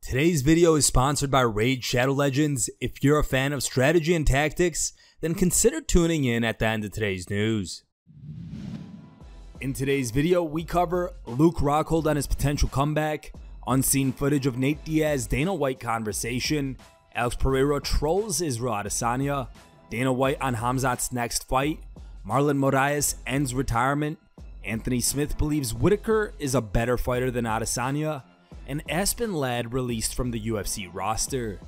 Today's video is sponsored by Raid Shadow Legends. If you're a fan of strategy and tactics, then consider tuning in at the end of today's news. In today's video, we cover Luke Rockhold on his potential comeback, unseen footage of Nate Diaz-Dana White conversation, Alex Pereira trolls Israel Adesanya, Dana White on Khamzat's next fight, Marlon Moraes ends retirement, Anthony Smith believes Whittaker is a better fighter than Adesanya, and Aspen Ladd released from the UFC roster.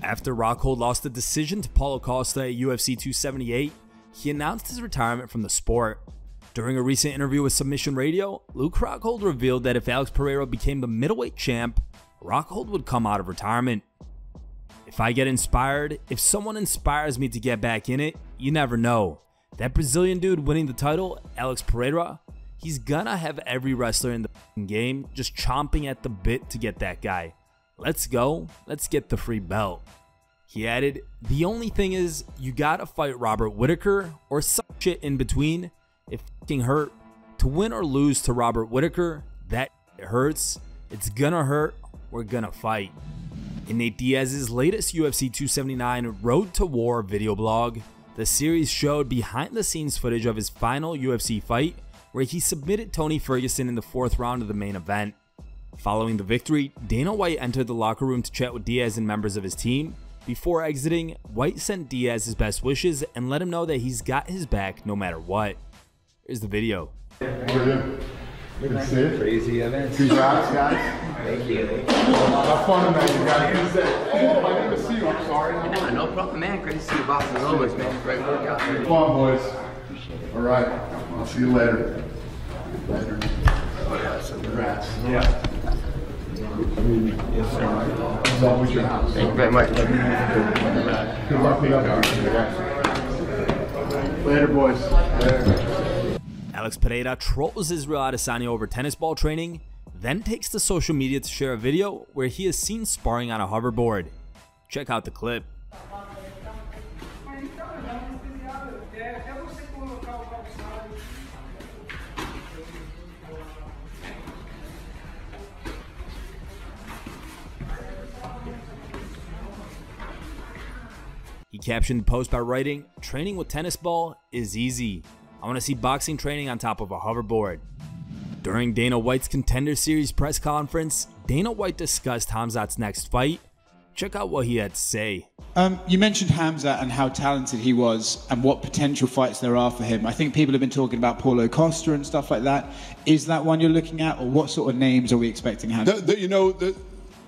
After Rockhold lost the decision to Paulo Costa at UFC 278, he announced his retirement from the sport. During a recent interview with Submission Radio, Luke Rockhold revealed that if Alex Pereira became the middleweight champ, Rockhold would come out of retirement. If I get inspired, if someone inspires me to get back in it, you never know. That Brazilian dude winning the title, Alex Pereira, he's gonna have every wrestler in the game just chomping at the bit to get that guy. Let's go, let's get the free belt. He added, the only thing is, you gotta fight Robert Whittaker or some shit in between. It fucking hurt. To win or lose to Robert Whittaker, that hurts. It's gonna hurt, we're gonna fight. In Nate Diaz's latest UFC 279 Road to War video blog, the series showed behind the scenes footage of his final UFC fight where he submitted Tony Ferguson in the 4th round of the main event. Following the victory, Dana White entered the locker room to chat with Diaz and members of his team. Before exiting, White sent Diaz his best wishes and let him know that he's got his back no matter what. Here's the video. Good to see you. Crazy event. Congrats, guys. Thank you. Have fun tonight, you guys. Oh, I didn't see you. I'm sorry. No problem, man. Great to see you, boss. As always, man. Great workout. Have fun, boys. All right. I'll see you later. Later. Congrats. Yeah. Yes, sir. It's always your house. Thank you very much. Good luck being up here. Later, boys. Later. Alex Pereira trolls Israel Adesanya over tennis ball training, then takes to social media to share a video where he is seen sparring on a hoverboard. Check out the clip. He captioned the post by writing, "Training with tennis ball is easy. I want to see boxing training on top of a hoverboard." During Dana White's Contender Series press conference, Dana White discussed Khamzat's next fight. Check out what he had to say. You mentioned Khamzat and how talented he was and what potential fights there are for him. I think people have been talking about Paulo Costa and stuff like that. Is that one you're looking at, or what sort of names are we expecting Khamzat?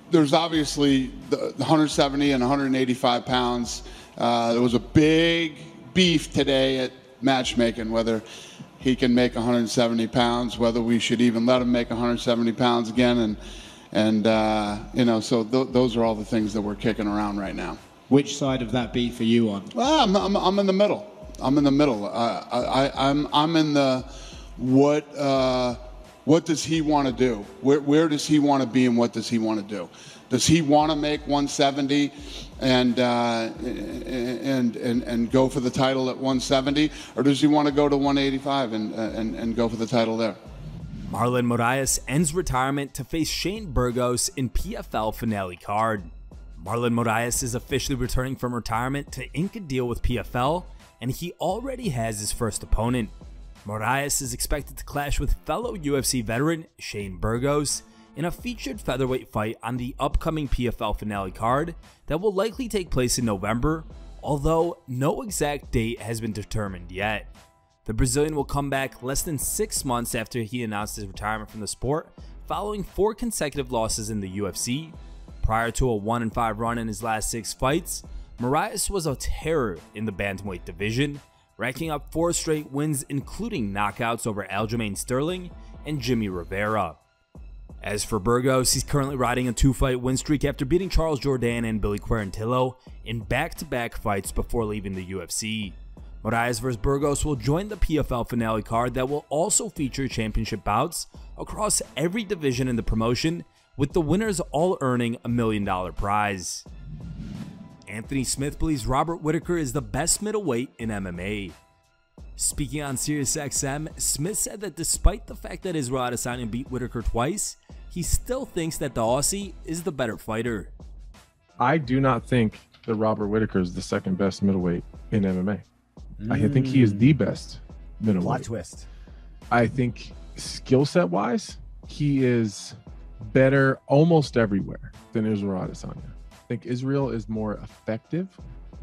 There's obviously the 170 and 185 pounds. There was a big beef today at matchmaking, whether he can make 170 pounds, whether we should even let him make 170 pounds again, so those are all the things that we're kicking around right now. Which side of that beef are you on? Well, I'm in the middle. I'm in the middle. I'm in the what does he want to do? Where does he want to be, and what does he want to do? Does he want to make 170 and go for the title at 170, or does he want to go to 185 and go for the title there? Marlon Moraes ends retirement to face Shane Burgos in PFL finale card. Marlon Moraes is officially returning from retirement to ink a deal with PFL, and he already has his first opponent. Moraes is expected to clash with fellow UFC veteran Shane Burgos in a featured featherweight fight on the upcoming PFL finale card that will likely take place in November, although no exact date has been determined yet. The Brazilian will come back less than 6 months after he announced his retirement from the sport, following 4 consecutive losses in the UFC. Prior to a 1-5 run in his last 6 fights, Moraes was a terror in the bantamweight division, racking up 4 straight wins including knockouts over Aljamain Sterling and Jimmy Rivera. As for Burgos, he's currently riding a 2-fight win streak after beating Charles Jourdain and Billy Quarantillo in back-to-back fights before leaving the UFC. Moraes vs. Burgos will join the PFL finale card that will also feature championship bouts across every division in the promotion, with the winners all earning a $1 million prize. Anthony Smith believes Robert Whittaker is the best middleweight in MMA. Speaking on SiriusXM, Smith said that despite the fact that Israel Adesanya beat Whittaker twice, he still thinks that the Aussie is the better fighter. I do not think that Robert Whittaker is the second best middleweight in MMA. I think he is the best middleweight. Plot twist. I think skill set wise, he is better almost everywhere than Israel Adesanya. I think Israel is more effective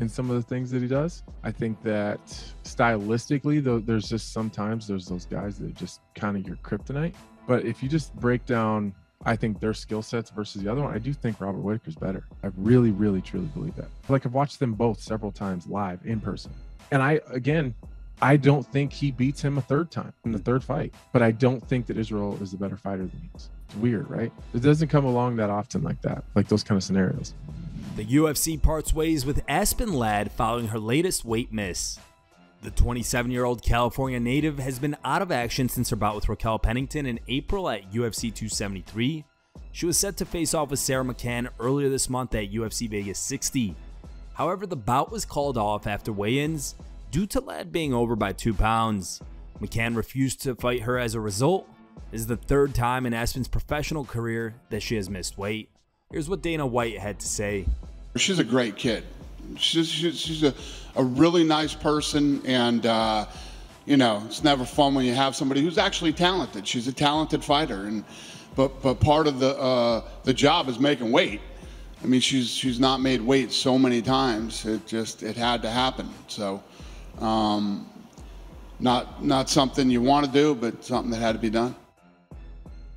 in some of the things that he does. I think that stylistically, though, there's just sometimes there's those guys that are just kind of your kryptonite. But if you just break down, I think their skill sets versus the other one, I do think Robert Whittaker's better. I really, really, truly believe that. Like, I've watched them both several times live in person. And I don't think he beats him a third time in the third fight. But I don't think that Israel is the better fighter than he is. It's weird, right? It doesn't come along that often like that, like those kind of scenarios. The UFC parts ways with Aspen Ladd following her latest weight miss. The 27-year-old California native has been out of action since her bout with Raquel Pennington in April at UFC 273. She was set to face off with Sarah McCann earlier this month at UFC Vegas 60. However, the bout was called off after weigh-ins due to Ladd being over by 2 pounds. McCann refused to fight her as a result. This is the third time in Aspen's professional career that she has missed weight. Here's what Dana White had to say. She's a great kid. She's a really nice person, and you know, it's never fun when you have somebody who's actually talented. She's a talented fighter, but part of the job is making weight. I mean, she's not made weight so many times. It had to happen. So not something you want to do, but something that had to be done.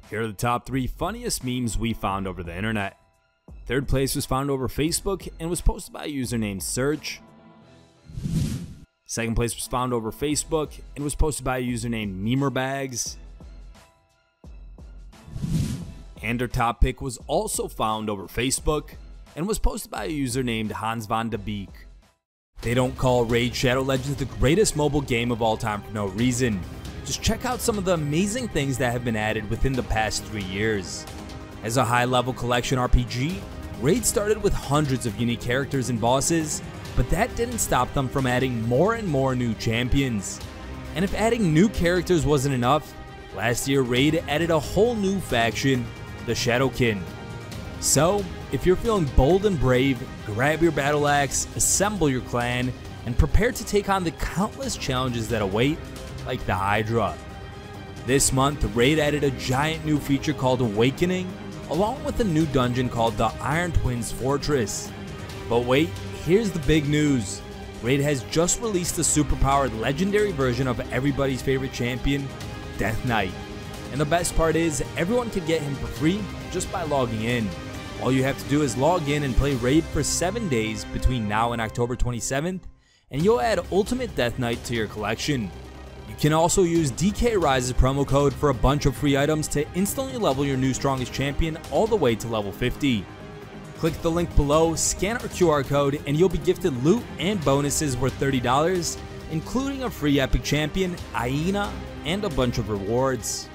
Here are the top 3 funniest memes we found over the internet. Third place was found over Facebook and was posted by a user named Search. Second place was found over Facebook and was posted by a user named Memerbags. And our top pick was also found over Facebook and was posted by a user named Hans van de Beek. They don't call Raid Shadow Legends the greatest mobile game of all time for no reason. Just check out some of the amazing things that have been added within the past 3 years. As a high-level collection RPG, Raid started with hundreds of unique characters and bosses, but that didn't stop them from adding more and more new champions. And if adding new characters wasn't enough, last year Raid added a whole new faction, the Shadowkin. So, if you're feeling bold and brave, grab your battle axe, assemble your clan, and prepare to take on the countless challenges that await, like the Hydra. This month, Raid added a giant new feature called Awakening, along with a new dungeon called the Iron Twins Fortress. But wait, here's the big news. Raid has just released a superpowered legendary version of everybody's favorite champion, Death Knight. And the best part is, everyone can get him for free just by logging in. All you have to do is log in and play Raid for 7 days between now and October 27th, and you'll add Ultimate Death Knight to your collection. You can also use DK Rise's promo code for a bunch of free items to instantly level your new strongest champion all the way to level 50. Click the link below, scan our QR code, and you'll be gifted loot and bonuses worth $30, including a free epic champion, Aina, and a bunch of rewards.